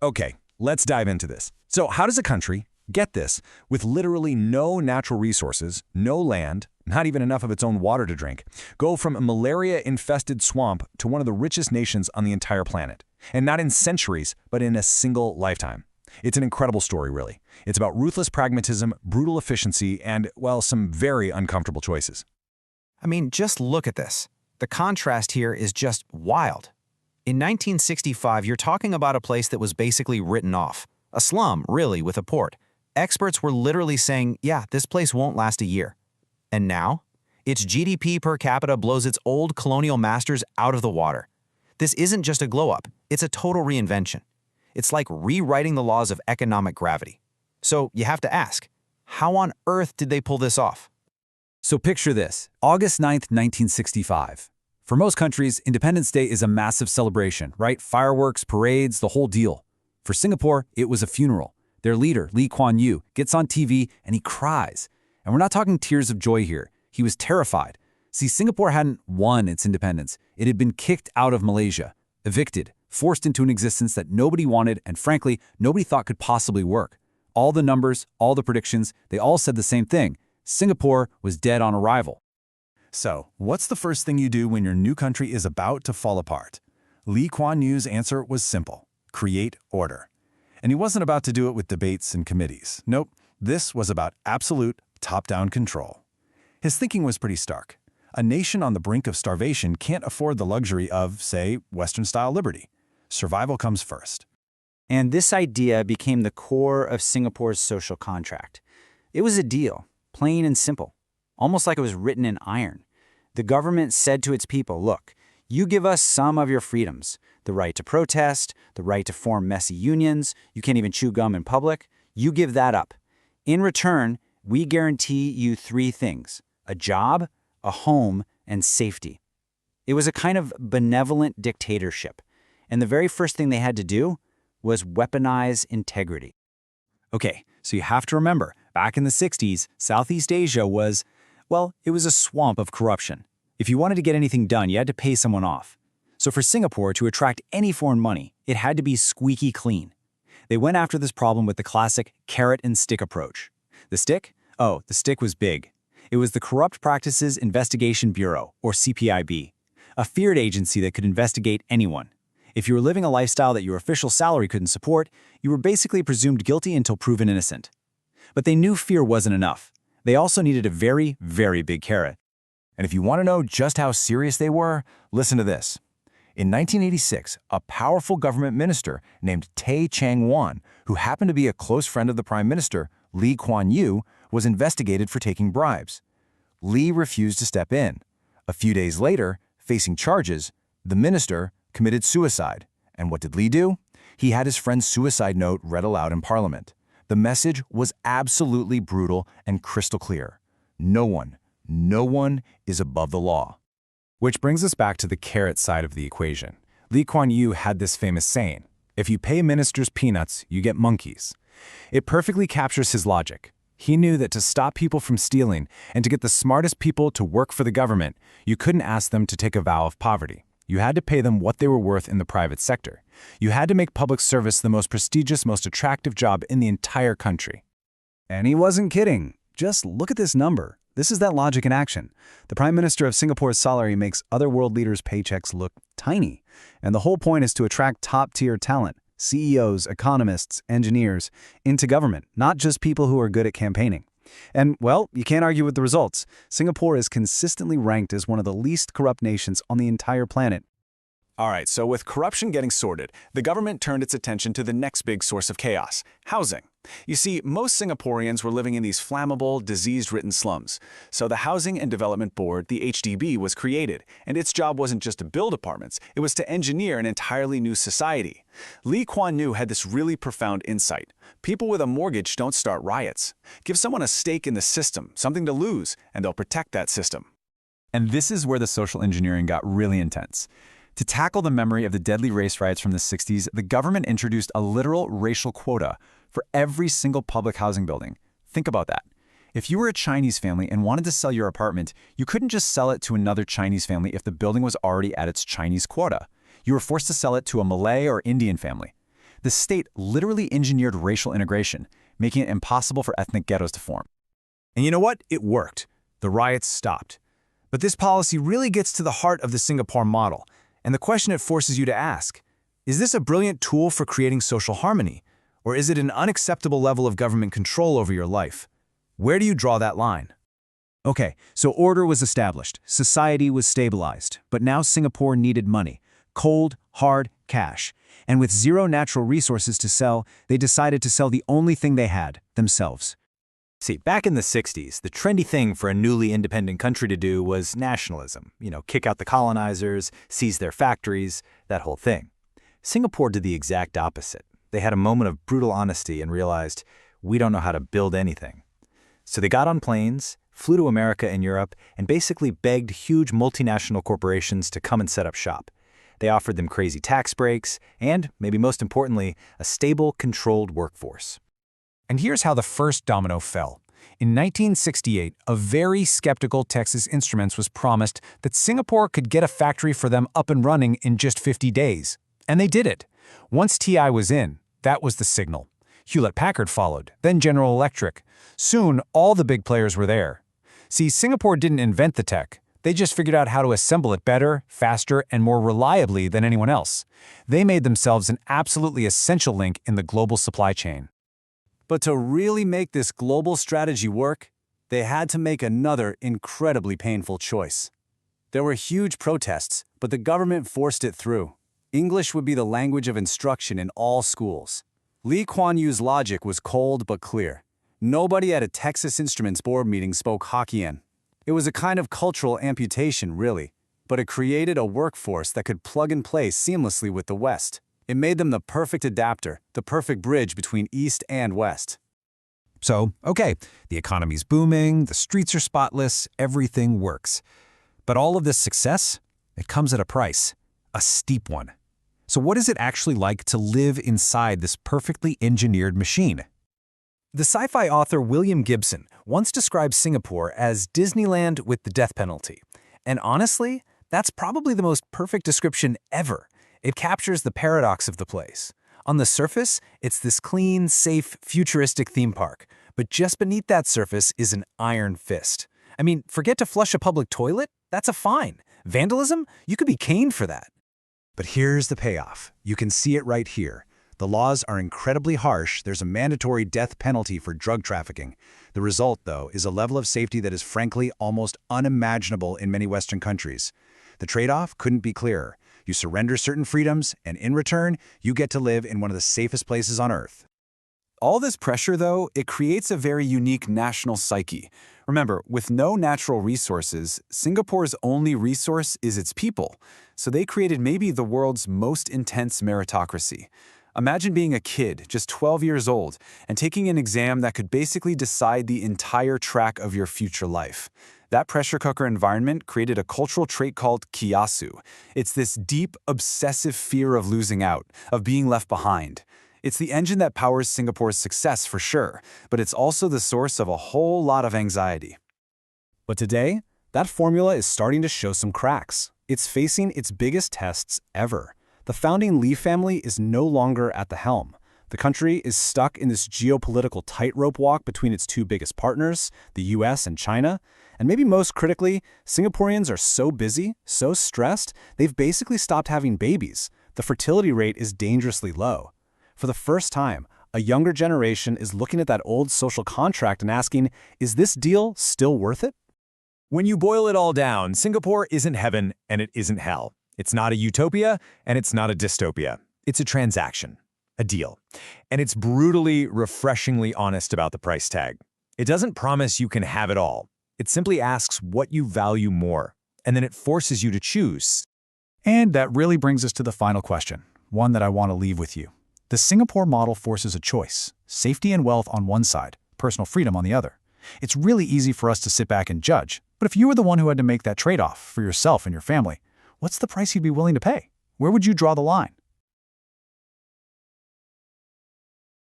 Okay, let's dive into this. So how does a country, get this, with literally no natural resources, no land, not even enough of its own water to drink, go from a malaria-infested swamp to one of the richest nations on the entire planet? And not in centuries, but in a single lifetime. It's an incredible story, really. It's about ruthless pragmatism, brutal efficiency, and, well, some very uncomfortable choices. I mean, just look at this. The contrast here is just wild. In 1965, you're talking about a place that was basically written off. A slum, really, with a port. Experts were literally saying, yeah, this place won't last a year. And now, its GDP per capita blows its old colonial masters out of the water. This isn't just a glow-up, it's a total reinvention. It's like rewriting the laws of economic gravity. So you have to ask, how on earth did they pull this off? So picture this, August 9th, 1965. For most countries, Independence Day is a massive celebration, right? Fireworks, parades, the whole deal. For Singapore, it was a funeral. Their leader, Lee Kuan Yew, gets on TV and he cries. And we're not talking tears of joy here. He was terrified. See, Singapore hadn't won its independence. It had been kicked out of Malaysia, evicted, forced into an existence that nobody wanted and, frankly, nobody thought could possibly work. All the numbers, all the predictions, they all said the same thing. Singapore was dead on arrival. So, what's the first thing you do when your new country is about to fall apart? Lee Kuan Yew's answer was simple: create order. And he wasn't about to do it with debates and committees. Nope, this was about absolute top-down control. His thinking was pretty stark. A nation on the brink of starvation can't afford the luxury of, say, Western-style liberty. Survival comes first. And this idea became the core of Singapore's social contract. It was a deal, plain and simple, almost like it was written in iron. The government said to its people, look, you give us some of your freedoms, the right to protest, the right to form messy unions, you can't even chew gum in public, you give that up. In return, we guarantee you three things: a job, a home, and safety. It was a kind of benevolent dictatorship, and the very first thing they had to do was weaponize integrity. Okay, so you have to remember, back in the 60s, Southeast Asia was, well, it was a swamp of corruption. If you wanted to get anything done, you had to pay someone off. So for Singapore to attract any foreign money, it had to be squeaky clean. They went after this problem with the classic carrot and stick approach. The stick? Oh, the stick was big. It was the Corrupt Practices Investigation Bureau, or CPIB, a feared agency that could investigate anyone. If you were living a lifestyle that your official salary couldn't support, you were basically presumed guilty until proven innocent. But they knew fear wasn't enough. They also needed a very, very big carrot. And if you want to know just how serious they were, listen to this. In 1986, a powerful government minister named Tay Chang-wan, who happened to be a close friend of the Prime Minister, Lee Kuan Yew, was investigated for taking bribes. Lee refused to step in. A few days later, facing charges, the minister committed suicide. And what did Lee do? He had his friend's suicide note read aloud in Parliament. The message was absolutely brutal and crystal clear. No one is above the law. Which brings us back to the carrot side of the equation. Lee Kuan Yew had this famous saying, if you pay ministers peanuts, you get monkeys. It perfectly captures his logic. He knew that to stop people from stealing and to get the smartest people to work for the government, you couldn't ask them to take a vow of poverty. You had to pay them what they were worth in the private sector. You had to make public service the most prestigious, most attractive job in the entire country. And he wasn't kidding. Just look at this number. This is that logic in action. The Prime Minister of Singapore's salary makes other world leaders' paychecks look tiny. And the whole point is to attract top-tier talent, CEOs, economists, engineers, into government, not just people who are good at campaigning. And, well, you can't argue with the results. Singapore is consistently ranked as one of the least corrupt nations on the entire planet. All right, so with corruption getting sorted, the government turned its attention to the next big source of chaos: housing. You see, most Singaporeans were living in these flammable, disease-ridden slums. So the Housing and Development Board, the HDB, was created, and its job wasn't just to build apartments, it was to engineer an entirely new society. Lee Kuan Yew had this really profound insight. People with a mortgage don't start riots. Give someone a stake in the system, something to lose, and they'll protect that system. And this is where the social engineering got really intense. To tackle the memory of the deadly race riots from the 60s, the government introduced a literal racial quota for every single public housing building. Think about that. If you were a Chinese family and wanted to sell your apartment, you couldn't just sell it to another Chinese family if the building was already at its Chinese quota. You were forced to sell it to a Malay or Indian family. The state literally engineered racial integration, making it impossible for ethnic ghettos to form. And you know what? It worked. The riots stopped. But this policy really gets to the heart of the Singapore model, and the question it forces you to ask, is this a brilliant tool for creating social harmony, or is it an unacceptable level of government control over your life? Where do you draw that line? Okay, so order was established, society was stabilized, but now Singapore needed money. Cold, hard cash. And with zero natural resources to sell, they decided to sell the only thing they had, themselves. See, back in the 60s, the trendy thing for a newly independent country to do was nationalism. Kick out the colonizers, seize their factories, that whole thing. Singapore did the exact opposite. They had a moment of brutal honesty and realized, we don't know how to build anything. So they got on planes, flew to America and Europe, and basically begged huge multinational corporations to come and set up shop. They offered them crazy tax breaks and, maybe most importantly, a stable, controlled workforce. And here's how the first domino fell. In 1968, a very skeptical Texas Instruments was promised that Singapore could get a factory for them up and running in just 50 days. And they did it. Once TI was in, that was the signal. Hewlett-Packard followed, then General Electric. Soon, all the big players were there. See, Singapore didn't invent the tech. They just figured out how to assemble it better, faster, and more reliably than anyone else. They made themselves an absolutely essential link in the global supply chain. But to really make this global strategy work, they had to make another incredibly painful choice. There were huge protests, but the government forced it through. English would be the language of instruction in all schools. Lee Kuan Yew's logic was cold but clear. Nobody at a Texas Instruments board meeting spoke Hokkien. It was a kind of cultural amputation, really, but it created a workforce that could plug and play seamlessly with the West. It made them the perfect adapter, the perfect bridge between East and West. So, okay, the economy's booming, the streets are spotless, everything works. But all of this success, it comes at a price, a steep one. So what is it actually like to live inside this perfectly engineered machine? The sci-fi author William Gibson once described Singapore as Disneyland with the death penalty. And honestly, that's probably the most perfect description ever. It captures the paradox of the place. On the surface, it's this clean, safe, futuristic theme park. But just beneath that surface is an iron fist. I mean, forget to flush a public toilet? That's a fine. Vandalism? You could be caned for that. But here's the payoff. You can see it right here. The laws are incredibly harsh. There's a mandatory death penalty for drug trafficking. The result, though, is a level of safety that is frankly almost unimaginable in many Western countries. The trade-off couldn't be clearer. You surrender certain freedoms, and in return, you get to live in one of the safest places on Earth. All this pressure, though, it creates a very unique national psyche. Remember, with no natural resources, Singapore's only resource is its people. So they created maybe the world's most intense meritocracy. Imagine being a kid, just 12 years old, and taking an exam that could basically decide the entire track of your future life. That pressure cooker environment created a cultural trait called kiasu. It's this deep, obsessive fear of losing out, of being left behind. It's the engine that powers Singapore's success for sure, but it's also the source of a whole lot of anxiety. But today, that formula is starting to show some cracks. It's facing its biggest tests ever. The founding Lee family is no longer at the helm. The country is stuck in this geopolitical tightrope walk between its two biggest partners, the US and China. And maybe most critically, Singaporeans are so busy, so stressed, they've basically stopped having babies. The fertility rate is dangerously low. For the first time, a younger generation is looking at that old social contract and asking, is this deal still worth it? When you boil it all down, Singapore isn't heaven and it isn't hell. It's not a utopia and it's not a dystopia. It's a transaction, a deal. And it's brutally, refreshingly honest about the price tag. It doesn't promise you can have it all. It simply asks what you value more, and then it forces you to choose. And that really brings us to the final question, one that I want to leave with you. The Singapore model forces a choice, safety and wealth on one side, personal freedom on the other. It's really easy for us to sit back and judge, but if you were the one who had to make that trade-off for yourself and your family, what's the price you'd be willing to pay? Where would you draw the line?